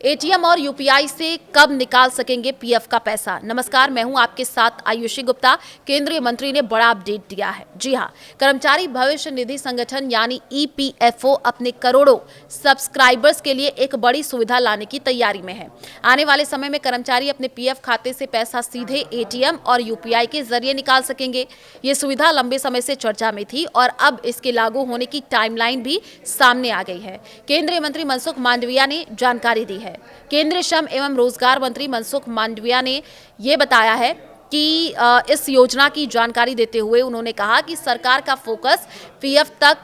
ATM और UPI से कब निकाल सकेंगे पीएफ का पैसा। नमस्कार, मैं हूं आपके साथ आयुषी गुप्ता। केंद्रीय मंत्री ने बड़ा अपडेट दिया है। जी हां, कर्मचारी भविष्य निधि संगठन यानी ईपीएफओ अपने करोड़ों सब्सक्राइबर्स के लिए एक बड़ी सुविधा लाने की तैयारी में है। आने वाले समय में कर्मचारी अपने पीएफ खाते से पैसा सीधे एटीएम और यूपीआई के जरिए निकाल सकेंगे। ये सुविधा लंबे समय से चर्चा में थी और अब इसके लागू होने की टाइमलाइन भी सामने आ गई है। केंद्रीय मंत्री मनसुख मांडविया ने जानकारी दी है। केंद्रीय श्रम एवं रोजगार मंत्री मनसुख मांडविया ने यह बताया है कि इस योजना की जानकारी देते हुए उन्होंने कहा कि सरकार का फोकस पीएफ तक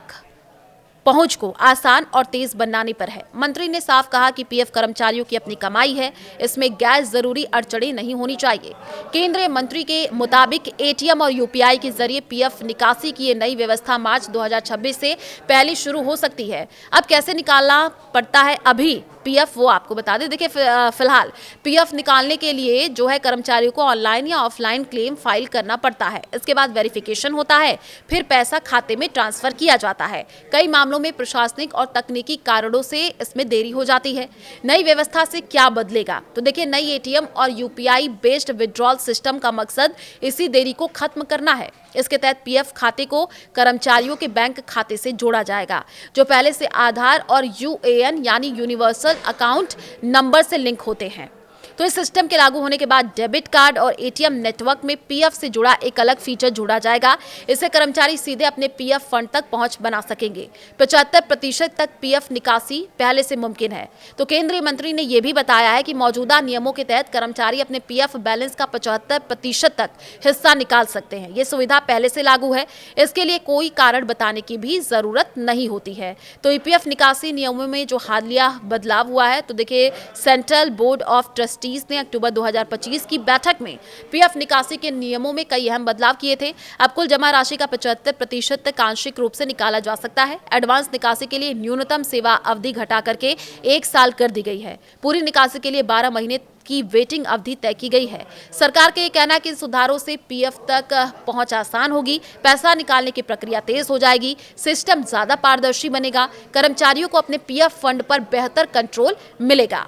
पहुंच को आसान और तेज बनाने पर है। मंत्री ने साफ कहा कि पीएफ कर्मचारियों की अपनी कमाई है, इसमें गैर जरूरी अड़चनें नहीं होनी चाहिए। केंद्रीय मंत्री के मुताबिक एटीएम और यूपीआई के जरिए पीएफ निकासी की ये नई व्यवस्था मार्च 2026 से पहले शुरू हो सकती है। अब कैसे निकालना पड़ता है अभी पीएफ, वो आपको बता दें। देखिए, फिलहाल पीएफ निकालने के लिए जो है कर्मचारियों को ऑनलाइन या ऑफलाइन क्लेम फाइल करना पड़ता है। इसके बाद वेरिफिकेशन होता है, फिर पैसा खाते में ट्रांसफर किया जाता है। कई मामलों में प्रशासनिक और तकनीकी कारणों से इसमें देरी हो जाती है। नई व्यवस्था से क्या बदलेगा? तो देखिए, नई एटीएम और यूपीआई बेस्ड विड्रॉल सिस्टम का मकसद इसी देरी को खत्म करना है। इसके तहत पीएफ खाते को कर्मचारियों के बैंक खाते से जोड़ा जाएगा, जो पहले से आधार और यूएएन यानी यूनिवर्सल अकाउंट नंबर से लिंक होते हैं। तो इस सिस्टम के लागू होने के बाद डेबिट कार्ड और एटीएम नेटवर्क में पीएफ से जुड़ा एक अलग फीचर जोड़ा जाएगा। इससे कर्मचारी सीधे अपने पीएफ फंड तक पहुंच बना सकेंगे। 75% तक पीएफ निकासी पहले से मुमकिन है। तो केंद्रीय मंत्री ने यह भी बताया है कि मौजूदा नियमों के तहत कर्मचारी अपने पीएफ बैलेंस का 75% तक हिस्सा निकाल सकते हैं। ये सुविधा पहले से लागू है, इसके लिए कोई कारण बताने की भी जरूरत नहीं होती है। तो ईपीएफ निकासी नियमों में जो हालिया बदलाव हुआ है, तो देखिए, सेंट्रल बोर्ड ऑफ ट्रस्टीज ने अक्टूबर 2025 की बैठक में पीएफ निकासी के नियमों में कई अहम बदलाव किए थे। अब कुल जमा राशि का 75% तक आंशिक रूप से निकाला जा सकता है। एडवांस निकासी के लिए न्यूनतम सेवा अवधि घटा करके 1 साल कर दी गई है। पूरी निकासी के लिए 12 महीने की वेटिंग अवधि तय की गई है। सरकार का ये कहना है कि इन सुधारों से पीएफ तक पहुंच आसान होगी, पैसा निकालने की प्रक्रिया तेज हो जाएगी, सिस्टम ज्यादा पारदर्शी बनेगा, कर्मचारियों को अपने पीएफ फंड पर बेहतर कंट्रोल मिलेगा।